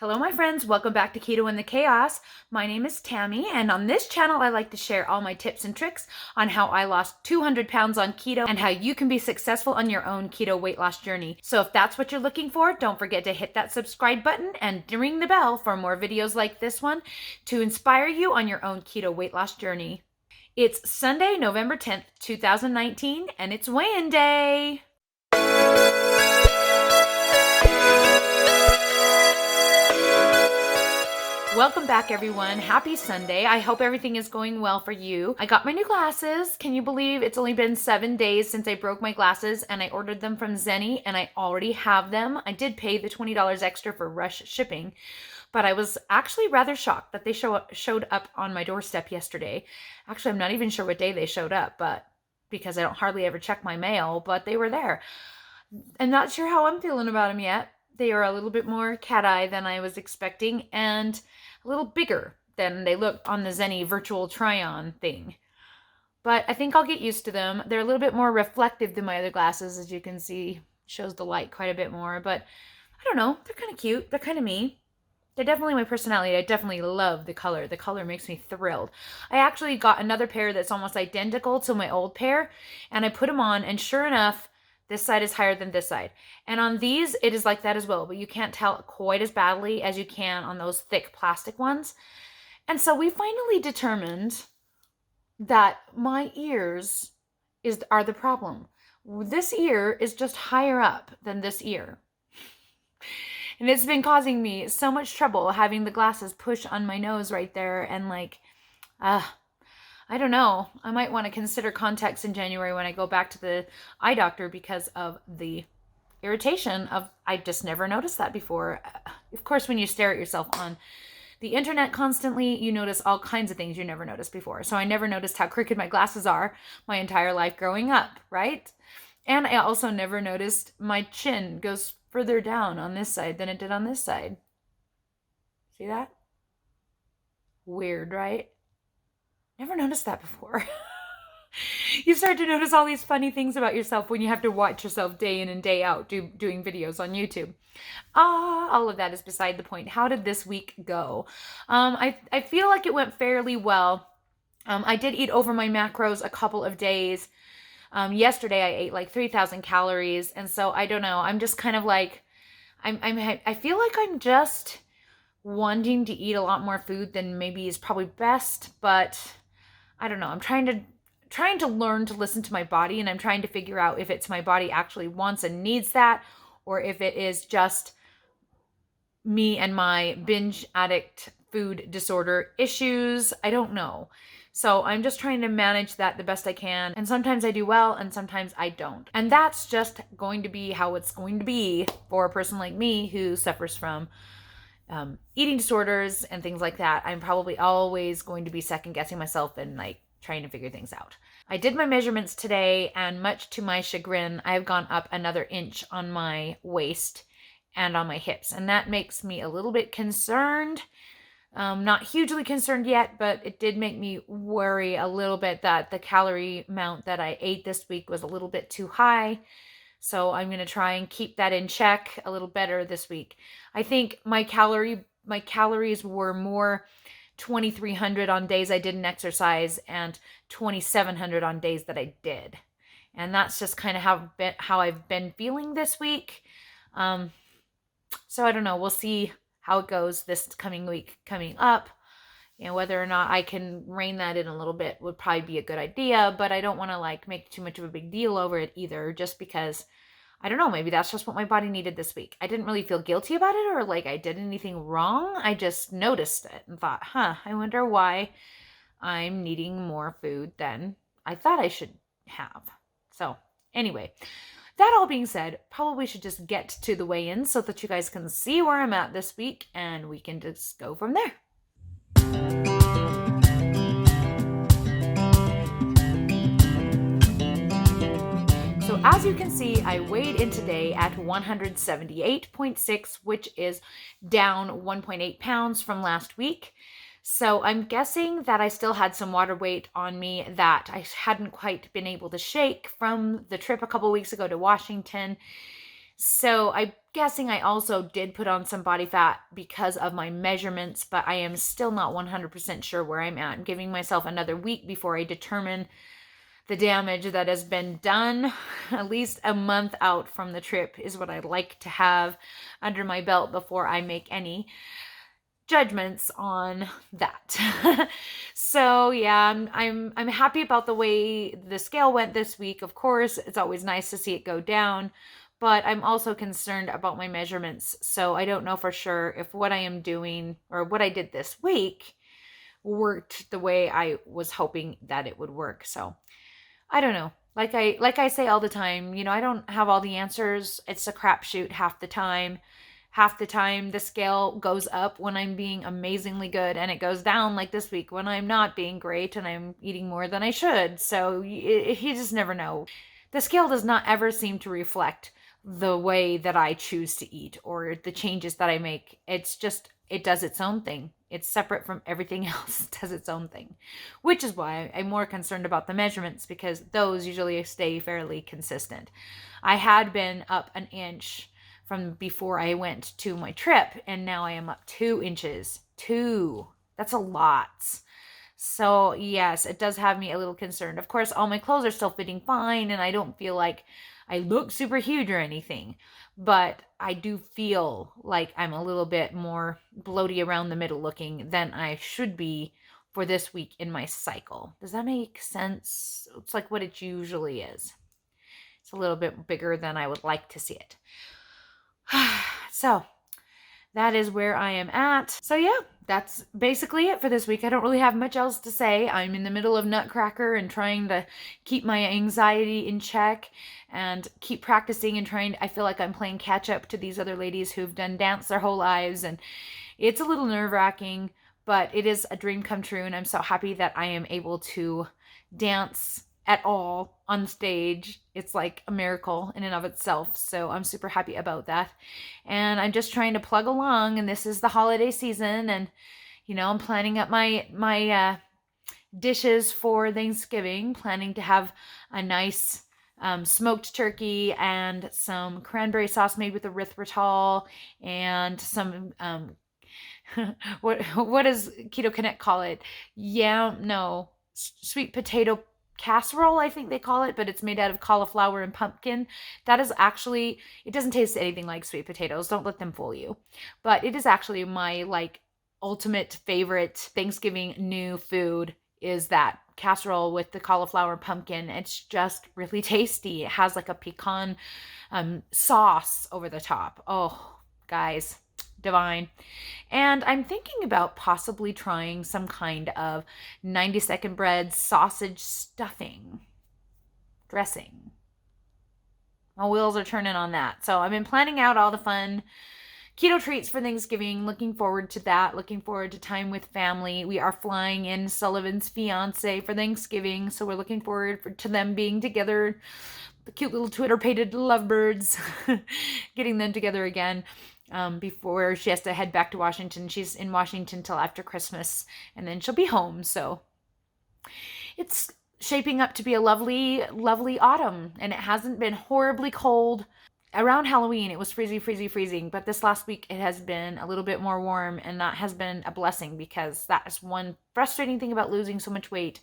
Hello, my friends. Welcome back to Keto and the Chaos. My name is Tammy, and on this channel, I like to share all my tips and tricks on how I lost 200 pounds on keto and how you can be successful on your own keto weight loss journey. So if that's what you're looking for, don't forget to hit that subscribe button and ring the bell for more videos like this one to inspire you on your own keto weight loss journey. It's Sunday, November 10th, 2019, and it's weigh-in day. Welcome back, everyone. Happy Sunday. I hope everything is going well for you. I got my new glasses. Can you believe it's only been 7 days since I broke my glasses and I ordered them from Zenny and I already have them. I did pay the $20 extra for rush shipping, but I was actually rather shocked that they showed up on my doorstep yesterday. Actually, I'm not even sure what day they showed up, but because I don't hardly ever check my mail, but they were there. I'm not sure how I'm feeling about them yet. They are a little bit more cat-eye than I was expecting and a little bigger than they looked on the Zenny virtual try-on thing. But I think I'll get used to them. They're a little bit more reflective than my other glasses, as you can see. Shows the light quite a bit more, but I don't know. They're kind of cute. They're kind of me. They're definitely my personality. I definitely love the color. The color makes me thrilled. I actually got another pair that's almost identical to my old pair, and I put them on, and sure enough, this side is higher than this side. And on these, it is like that as well, but you can't tell quite as badly as you can on those thick plastic ones. And so we finally determined that my ears are the problem. This ear is just higher up than this ear. And it's been causing me so much trouble having the glasses push on my nose right there. And I don't know. I might want to consider contacts in January when I go back to the eye doctor because of the irritation of, I just never noticed that before. Of course, when you stare at yourself on the internet constantly, you notice all kinds of things you never noticed before. So I never noticed how crooked my glasses are my entire life growing up, right? And I also never noticed my chin goes further down on this side than it did on this side. See that? Weird, right? Never noticed that before. You start to notice all these funny things about yourself when you have to watch yourself day in and day out doing videos on YouTube. All of that is beside the point. How did this week go? I feel like it went fairly well. I did eat over my macros a couple of days. Yesterday I ate like 3,000 calories, and so I don't know. I'm just kind of like, I feel like I'm just wanting to eat a lot more food than maybe is probably best, but I don't know. I'm trying to learn to listen to my body, and I'm trying to figure out if it's my body actually wants and needs that, or if it is just me and my binge addict food disorder issues. I don't know. So I'm just trying to manage that the best I can. And sometimes I do well and sometimes I don't. And that's just going to be how it's going to be for a person like me who suffers from eating disorders and things like that. I'm probably always going to be second guessing myself and like trying to figure things out. I did my measurements today, and much to my chagrin, I've gone up another inch on my waist and on my hips. And that makes me a little bit concerned. Not hugely concerned yet, but it did make me worry a little bit that the calorie amount that I ate this week was a little bit too high. So I'm going to try and keep that in check a little better this week. I think my calories were more 2,300 on days I didn't exercise and 2,700 on days that I did. And that's just kind of how I've been feeling this week. So I don't know. We'll see how it goes this coming week coming up. Whether or not I can rein that in a little bit would probably be a good idea, but I don't want to like make too much of a big deal over it either, just because, I don't know, maybe that's just what my body needed this week. I didn't really feel guilty about it or like I did anything wrong. I just noticed it and thought, I wonder why I'm needing more food than I thought I should have. So anyway, that all being said, probably should just get to the weigh-in so that you guys can see where I'm at this week and we can just go from there. So as you can see, I weighed in today at 178.6, which is down 1.8 pounds from last week. So I'm guessing that I still had some water weight on me that I hadn't quite been able to shake from the trip a couple weeks ago to Washington. So I guessing I also did put on some body fat because of my measurements, but I am still not 100% sure where I'm at. I'm giving myself another week before I determine the damage that has been done. At least a month out from the trip is what I'd like to have under my belt before I make any judgments on that. So yeah, I'm happy about the way the scale went this week. Of course, it's always nice to see it go down, but I'm also concerned about my measurements. So I don't know for sure if what I am doing or what I did this week worked the way I was hoping that it would work. So I don't know. Like I say all the time, I don't have all the answers. It's a crapshoot half the time. Half the time the scale goes up when I'm being amazingly good, and it goes down like this week when I'm not being great and I'm eating more than I should. So you just never know. The scale does not ever seem to reflect the way that I choose to eat or the changes that I make. It's just, it does its own thing. It's separate from everything else. It does its own thing, which is why I'm more concerned about the measurements, because those usually stay fairly consistent. I had been up an inch from before I went to my trip, and now I am up 2 inches. That's a lot. So yes, it does have me a little concerned. Of course, all my clothes are still fitting fine, and I don't feel like I look super huge or anything, but I do feel like I'm a little bit more bloaty around the middle looking than I should be for this week in my cycle. Does that make sense? It's like what it usually is. It's a little bit bigger than I would like to see it. So that is where I am at. So yeah, that's basically it for this week. I don't really have much else to say. I'm in the middle of Nutcracker and trying to keep my anxiety in check and keep practicing and trying. I feel like I'm playing catch up to these other ladies who've done dance their whole lives, and it's a little nerve-wracking, but it is a dream come true, and I'm so happy that I am able to dance at all on stage. It's like a miracle in and of itself. So I'm super happy about that. And I'm just trying to plug along, and this is the holiday season, and I'm planning up my dishes for Thanksgiving, planning to have a nice smoked turkey and some cranberry sauce made with erythritol and some what does Ketogenic call it? Yeah, no, sweet potato casserole, I think they call it, but it's made out of cauliflower and pumpkin. That is actually, it doesn't taste anything like sweet potatoes. Don't let them fool you. But it is actually my ultimate favorite Thanksgiving new food, is that casserole with the cauliflower pumpkin. It's just really tasty. It has like a pecan sauce over the top. Oh, guys, divine. And I'm thinking about possibly trying some kind of 90-second bread sausage stuffing dressing. My wheels are turning on that. So I've been planning out all the fun keto treats for Thanksgiving. Looking forward to that. Looking forward to time with family. We are flying in Sullivan's fiance for Thanksgiving, so we're looking forward to them being together. The cute little Twitter-pated lovebirds. Getting them together again. Before she has to head back to Washington. She's in Washington till after Christmas, and then she'll be home. So it's shaping up to be a lovely, lovely autumn, and it hasn't been horribly cold. Around Halloween, it was freezing, but this last week it has been a little bit more warm, and that has been a blessing, because that is one frustrating thing about losing so much weight,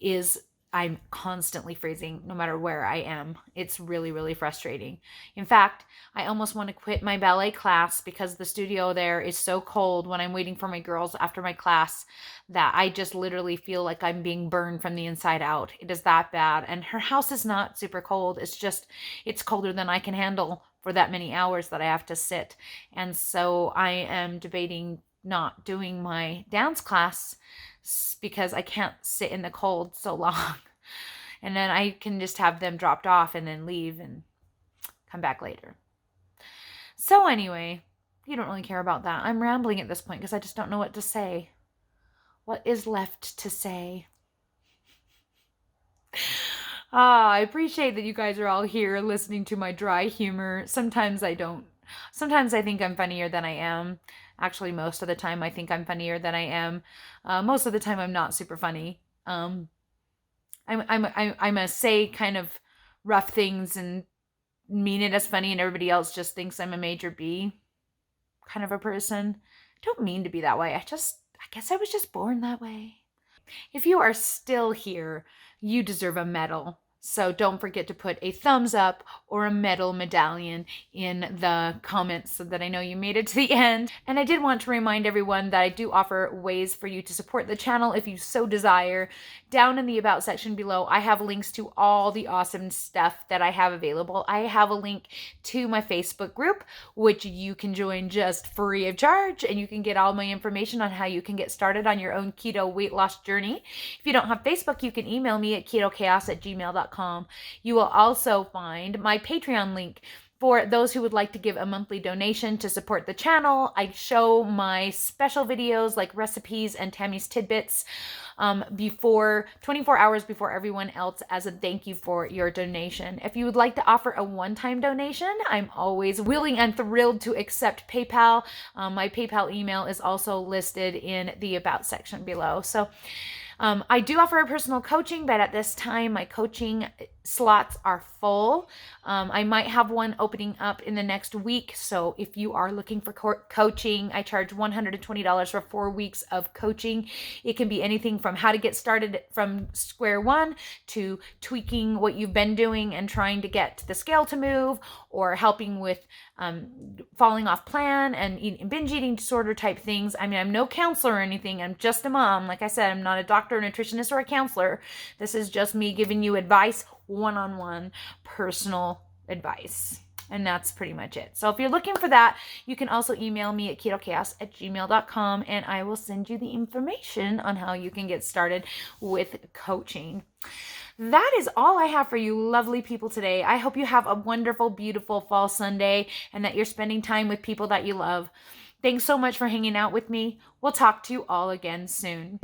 is I'm constantly freezing no matter where I am. It's really, really frustrating. In fact, I almost want to quit my ballet class because the studio there is so cold when I'm waiting for my girls after my class that I just literally feel like I'm being burned from the inside out. It is that bad. And her house is not super cold. It's just, it's colder than I can handle for that many hours that I have to sit. And so I am debating not doing my dance class because I can't sit in the cold so long. And then I can just have them dropped off and then leave and come back later. So anyway, you don't really care about that. I'm rambling at this point because I just don't know what to say. What is left to say? I appreciate that you guys are all here listening to my dry humor. Sometimes I don't. Sometimes I think I'm funnier than I am. Actually, most of the time I think I'm funnier than I am. Most of the time I'm not super funny. I'm a say kind of rough things and mean it as funny and everybody else just thinks I'm a major B kind of a person. I don't mean to be that way. I guess I was just born that way. If you are still here, you deserve a medal. So don't forget to put a thumbs up or a medal medallion in the comments so that I know you made it to the end. And I did want to remind everyone that I do offer ways for you to support the channel if you so desire. Down in the About section below, I have links to all the awesome stuff that I have available. I have a link to my Facebook group, which you can join just free of charge, and you can get all my information on how you can get started on your own keto weight loss journey. If you don't have Facebook, you can email me at ketochaos@gmail.com. You will also find my Patreon link for those who would like to give a monthly donation to support the channel. I show my special videos like recipes and Tammy's tidbits before 24 hours before everyone else as a thank you for your donation. If you would like to offer a one-time donation, I'm always willing and thrilled to accept PayPal. My PayPal email is also listed in the About section below. So I do offer a personal coaching, but at this time, my coaching slots are full. I might have one opening up in the next week. So if you are looking for coaching, I charge $120 for 4 weeks of coaching. It can be anything from how to get started from square one to tweaking what you've been doing and trying to get the scale to move, or helping with falling off plan and binge eating disorder type things. I mean, I'm no counselor or anything. I'm just a mom. Like I said, I'm not a doctor, a nutritionist, or a counselor. This is just me giving you advice, one-on-one personal advice. And that's pretty much it. So if you're looking for that, you can also email me at ketochaos@gmail.com, and I will send you the information on how you can get started with coaching. That is all I have for you lovely people today. I hope you have a wonderful, beautiful fall Sunday and that you're spending time with people that you love. Thanks so much for hanging out with me. We'll talk to you all again soon.